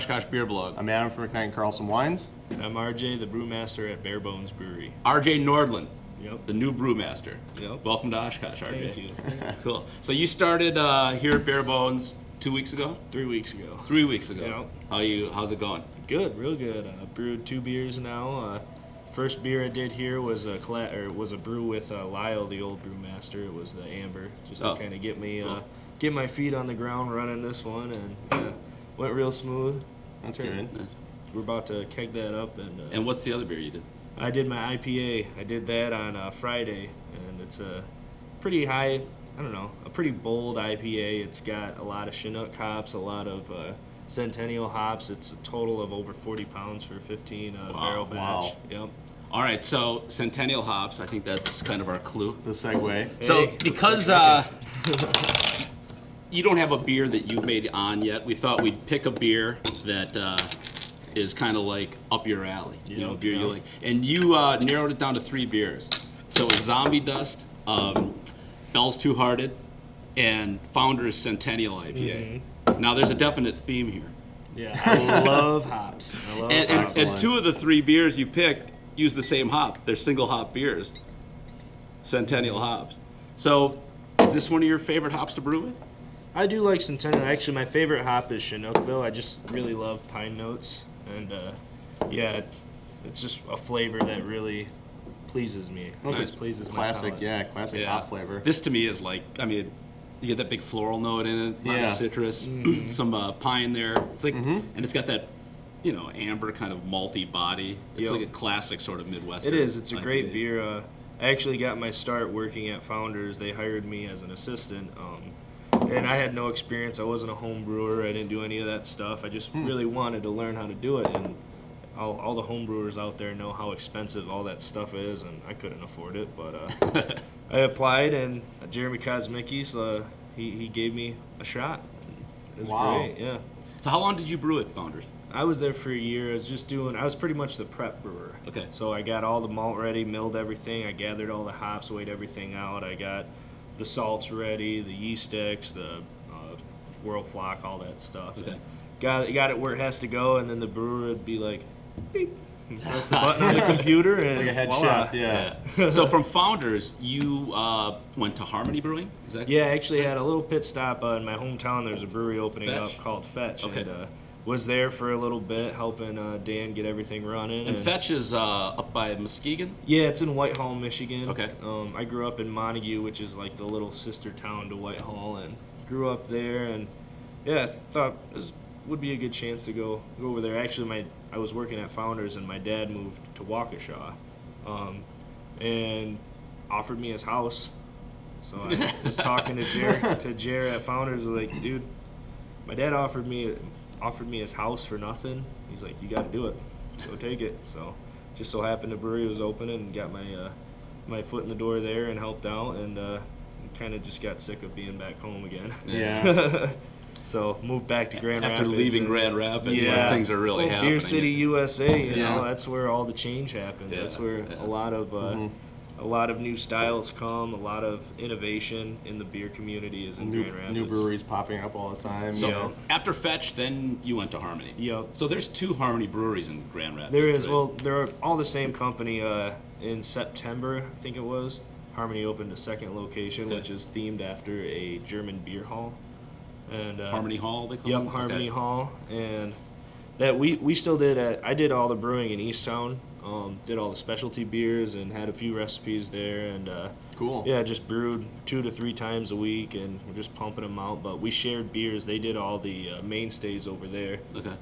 Oshkosh Beer Blog. I'm Adam from McKnight Carlson Wines. And I'm RJ, the Brewmaster at Bare Bones Brewery. RJ Nordlund, Yep. the new Brewmaster. Yep. Welcome to Oshkosh, RJ. Thank you. Cool. So you started here at Bare Bones 2 weeks ago? 3 weeks ago. 3 weeks ago. Yep. How's it going? Good, real good. Brewed 2 beers now. First beer I did here was a brew with Lyle, the old Brewmaster. It was the amber, just to kind of get me get my feet on the ground running this one, and went real smooth. That's good. Nice. We're about to keg that up. And what's the other beer you did? I did my IPA. I did that on Friday, and it's a pretty high, a pretty bold IPA. It's got a lot of Chinook hops, a lot of Centennial hops. It's a total of over 40 pounds for 15 barrel batch. Wow. Yep. All right, so Centennial hops, I think that's kind of our clue. The segue. So Hey, because you don't have a beer that you've made on yet, we thought we'd pick a beer that is kind of like up your alley. You know, beer you like. And you narrowed it down to 3 beers. So it's Zombie Dust, Bell's Two Hearted, and Founder's Centennial IPA. Now there's a definite theme here. Yeah, I love hops. I love hops. And 2 of the 3 beers you picked use the same hop. They're single hop beers, Centennial hops. So is this one of your favorite hops to brew with? I do like Centennial. Actually, my favorite hop is Chinookville. I just really love pine notes, and it's just a flavor that really pleases me. Nice. Pleases Classic, my palate. classic hop flavor. This to me is like, you get that big floral note in it, lots of citrus, some pine there. It's like, and it's got that, amber kind of malty body. It's like a classic sort of Midwestern. It is. It's a IPA. great beer. I actually got my start working at Founders. They hired me as an assistant, and I had no experience. I wasn't a home brewer. I didn't do any of that stuff. I just really wanted to learn how to do it, and all the home brewers out there know how expensive all that stuff is, and I couldn't afford it. But I applied, and Jeremy Kosmicki's, he gave me a shot. It was great, yeah. So how long did you brew at Founders? I was there for a year. I was pretty much the prep brewer. Okay. So I got all the malt ready, milled everything. I gathered all the hops, weighed everything out. I got the salts ready, the yeast sticks, the whirl flock, all that stuff. Okay. Got it where it has to go, and then the brewer would be like, beep. Press the button on the computer, and Like a head voila. chef, yeah. So from Founders, you went to Harmony Brewing? Is that? Yeah, I actually had a little pit stop in my hometown. There's a brewery opening Fetch? up called Fetch. Okay. And, was there for a little bit, helping Dan get everything running. And Fetch is up by Muskegon? Yeah, it's in Whitehall, Michigan. Okay. I grew up in Montague, which is like the little sister town to Whitehall, and grew up there. And I thought this would be a good chance to go over there. Actually, I was working at Founders, and my dad moved to Waukesha, and offered me his house. So I was talking to Jer at Founders, like, dude, my dad offered me his house for nothing. He's like, you got to do it, go take it. So just so happened the brewery was opening, and got my foot in the door there and helped out, and kind of just got sick of being back home again. Yeah. So moved back to Grand Rapids. After leaving Grand Rapids, where things are really happening. Beer City, USA, you know, that's where all the change happens. Yeah. That's where a lot of new styles come, a lot of innovation in the beer community is in Grand Rapids. New breweries popping up all the time. So after Fetch, then you went to Harmony. Yep. So there's 2 Harmony breweries in Grand Rapids. There is. right? Well, they're all the same company. In September, I think it was, Harmony opened a second location, which is themed after a German beer hall. And Harmony Hall, they call it? Yep, Harmony Hall. And that we still did I did all the brewing in Easttown, did all the specialty beers and had a few recipes there, and cool. Yeah, just brewed 2 to 3 times a week, and we're just pumping them out. But we shared beers. They did all the mainstays over there,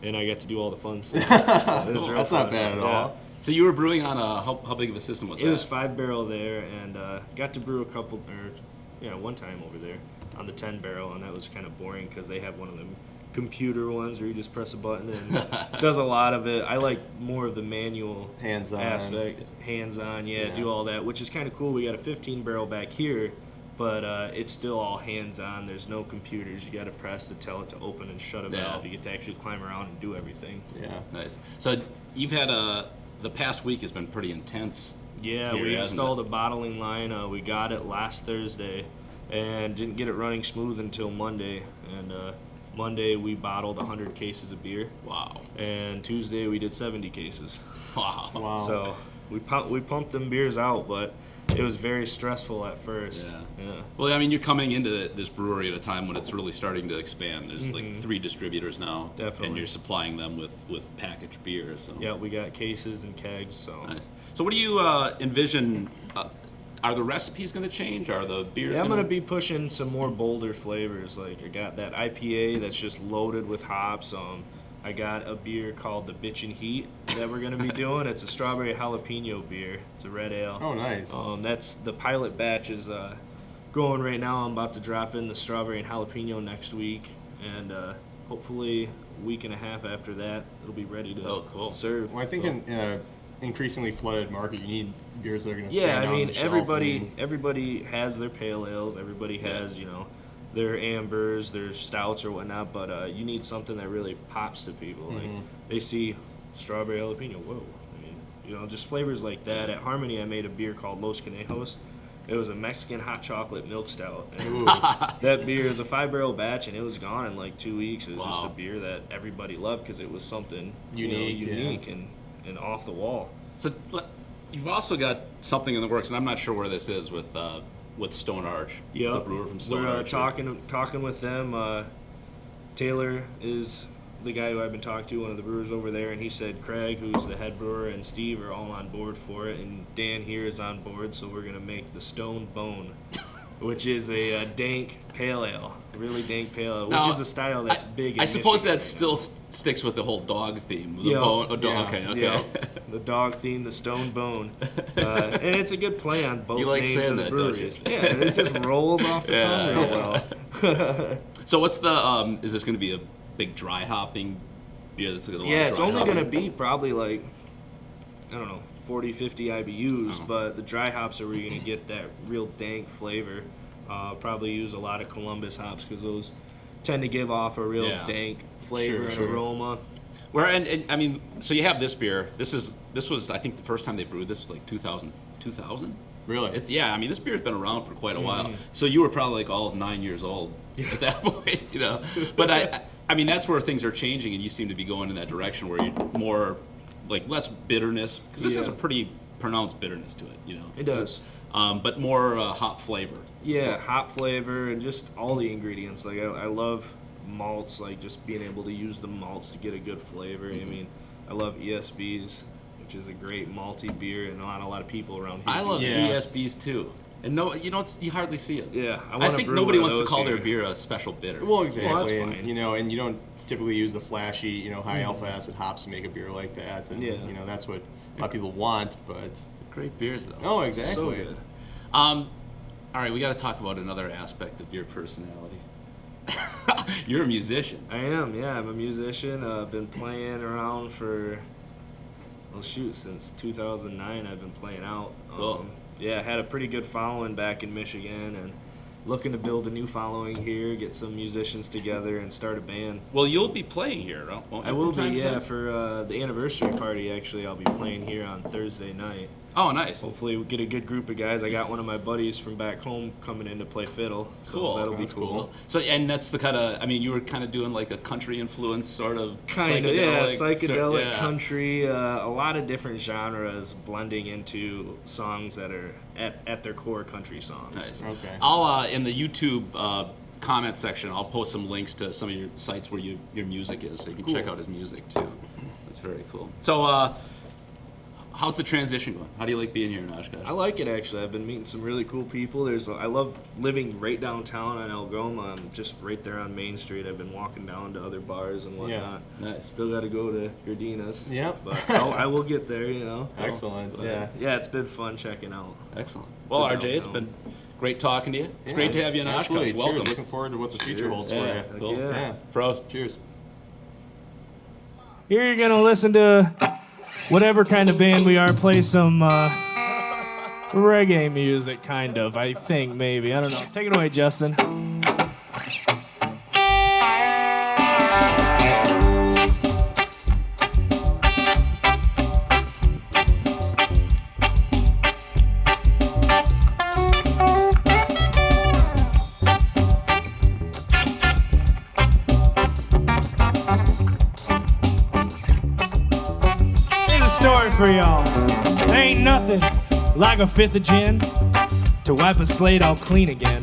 and I got to do all the fun stuff. So it was real That's fun. not bad at all. So you were brewing on how big of a system was that? It was 5-barrel there, and got to brew one time over there on the 10-barrel, and that was kind of boring because they have one of them computer ones where you just press a button and does a lot of it. I like more of the manual hands-on aspect, hands-on, do all that, which is kind of cool. We got a 15-barrel back here, but it's still all hands-on. There's no computers. You got to press to tell it to open and shut a valve. You get to actually climb around and do everything. Yeah, nice. So you've had the past week has been pretty intense. Yeah, we installed a bottling line. We got it last Thursday and didn't get it running smooth until Monday. And Monday we bottled 100 cases of beer. Wow. And Tuesday we did 70 cases. Wow. Wow. So we pumped them beers out, but it was very stressful at first. Yeah. Well, I mean, you're coming into this brewery at a time when it's really starting to expand. There's like 3 distributors now. Definitely. And you're supplying them with packaged beer. So. Yeah, we got cases and kegs. So. Nice. So what do you envision? Are the recipes going to change? Are the beers? Yeah, I'm gonna be pushing some more bolder flavors. Like I got that IPA that's just loaded with hops. I got a beer called the Bitchin' Heat that we're gonna be doing. It's a strawberry jalapeno beer. It's a red ale. Oh, nice. That's the pilot batch is going right now. I'm about to drop in the strawberry and jalapeno next week, and hopefully a week and a half after that, it'll be ready to serve. Well, I think in an increasingly flooded market, you need beers that are going to Yeah, stand I out on mean, the shelf. everybody has their pale ales. Everybody has, their ambers, their stouts or whatnot. But you need something that really pops to people. Like they see strawberry jalapeno. Whoa! I mean, just flavors like that. At Harmony, I made a beer called Los Conejos. It was a Mexican hot chocolate milk stout. And that beer is a 5-barrel batch, and it was gone in like 2 weeks. It was just a beer that everybody loved because it was something unique and off the wall. So you've also got something in the works, and I'm not sure where this is with Stone Arch, the brewer from Stone We're Arch. talking with them. Taylor is the guy who I've been talking to, one of the brewers over there, and he said Craig, who's the head brewer, and Steve are all on board for it, and Dan here is on board, so we're going to make the Stone Bone, which is a dank pale ale, a really dank pale ale, which is a style that's big in I suppose Michigan that still sticks with the whole dog theme. The Yeah. bone, Yeah. Okay. Yeah, the dog theme, the Stone Bone, and it's a good play on both You like names saying of the that, don't you? breweries. Yeah, and it just rolls off the tongue real well. So what's the? Is this going to be a big dry hopping beer? That's going to It's only going to be probably like, I don't know, 40, 50 IBUs, Oh. but the dry hops are where you're going to get that real dank flavor. Probably use a lot of Columbus hops because those tend to give off a real dank flavor and aroma. Where and I mean, so you have this beer. This was I think the first time they brewed this was like 2000. Really? I mean, this beer's been around for quite a while. So you were probably like all of 9 years old at that point, But I mean, that's where things are changing, and you seem to be going in that direction where you're more like less bitterness, because this has a pretty pronounced bitterness to it, It does. But more hop flavor. Yeah, hop flavor and just all the ingredients. Like I love malts, like just being able to use the malts to get a good flavor. I mean, I love ESBs, which is a great malty beer, and not a lot of people around here. I love Yeah. ESBs too. And you hardly see it. Yeah, I think nobody wants to call their beer. beer a special bitter. Well, exactly. that's and, fine. and you don't typically use the flashy, high alpha acid hops to make a beer like that. And, that's what a lot of people want, but... Great beers, though. Oh, exactly. So good. All right, we got to talk about another aspect of your personality. You're a musician. I am, yeah. I'm a musician. I've been playing around since 2009 I've been playing out. Cool. I had a pretty good following back in Michigan, and looking to build a new following here, get some musicians together, and start a band. Well, you'll be playing here, won't you? I will from time be, to time? for the anniversary party, actually. I'll be playing here on Thursday night. Oh, nice. Hopefully we get a good group of guys. I got one of my buddies from back home coming in to play fiddle, so Cool. that'll be That's cool. So, and that's the kind of, you were kind of doing like a country influence sort of Kind of, psychedelic yeah. country, a lot of different genres blending into songs that are at their core country songs. Nice. Okay. I'll, in the YouTube comment section, I'll post some links to some of your sites where your music is, so you can check out his music too. That's very cool. So, how's the transition going? How do you like being here in Oshkosh? I like it, actually. I've been meeting some really cool people. I love living right downtown on Algoma. I'm just right there on Main Street. I've been walking down to other bars and whatnot. Nice. Still got to go to Gardina's. Yep. But I will get there, Excellent, But, yeah. Yeah, it's been fun checking out. Excellent. Well, Good RJ, it's downtown. been great talking to you. It's great to have you in Absolutely. Oshkosh. Welcome. Cheers. Looking forward to what the future holds Yeah, for you. cool. Yeah. Yeah. Pros. Cheers. Here you're gonna listen to whatever kind of band we are play some reggae music, kind of. I think maybe. I don't know. Take it away, Justin. story for y'all. There ain't nothing like a fifth of gin to wipe a slate all clean again.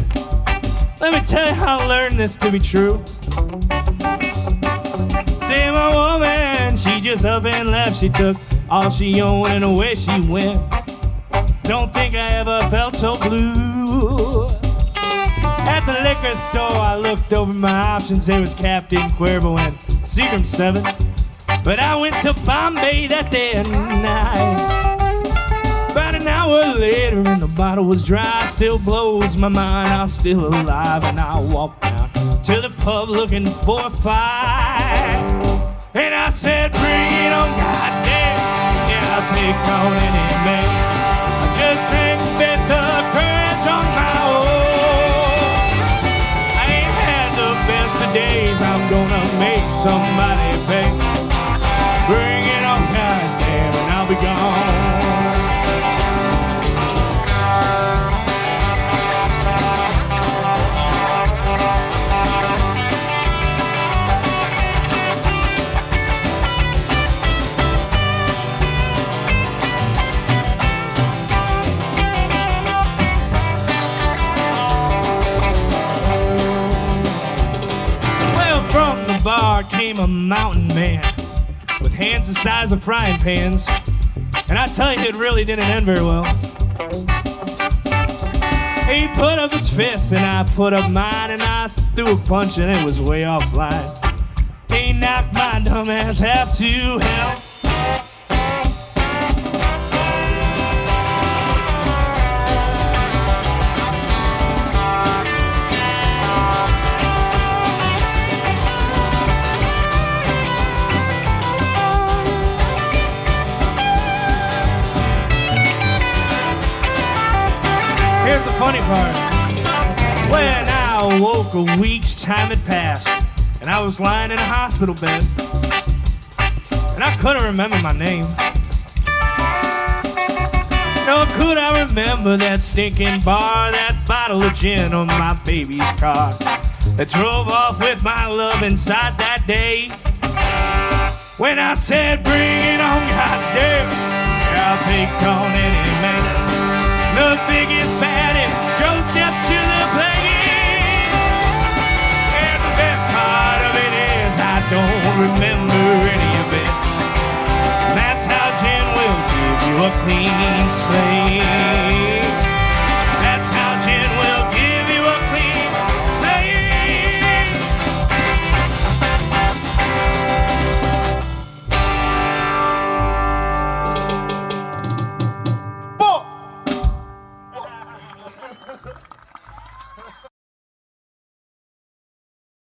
Let me tell you how I learned this to be true. See, my woman, she just up and left. She took all she owned and away she went. Don't think I ever felt so blue. At the liquor store, I looked over my options. There was Captain Cuervo and Seagram 7. But I went to Bombay that day and night. About an hour later and the bottle was dry. Still blows my mind, I'm still alive. And I walked down to the pub looking for a fight. And I said, bring it on, goddamn. Yeah, I'll take on any man. I just drank fifth of courage on my own. I ain't had the best of days, I'm gonna make somebody pay. Bring it on, goddamn, and I'll be gone. Well, from the bar came a mountain man with hands the size of frying pans, and I tell you, it really didn't end very well. He put up his fist and I put up mine, and I threw a punch and it was way offline. He knocked my dumb ass half to hell. Here's the funny part. When I awoke, a week's time had passed, and I was lying in a hospital bed, and I couldn't remember my name. Nor could I remember that stinking bar, that bottle of gin on my baby's car that drove off with my love inside that day. When I said, bring it on, goddamn, I'll take on any man. The biggest, baddest, Joe stepped to the plate. And the best part of it is I don't remember any of it. That's how gin will give you a clean slate.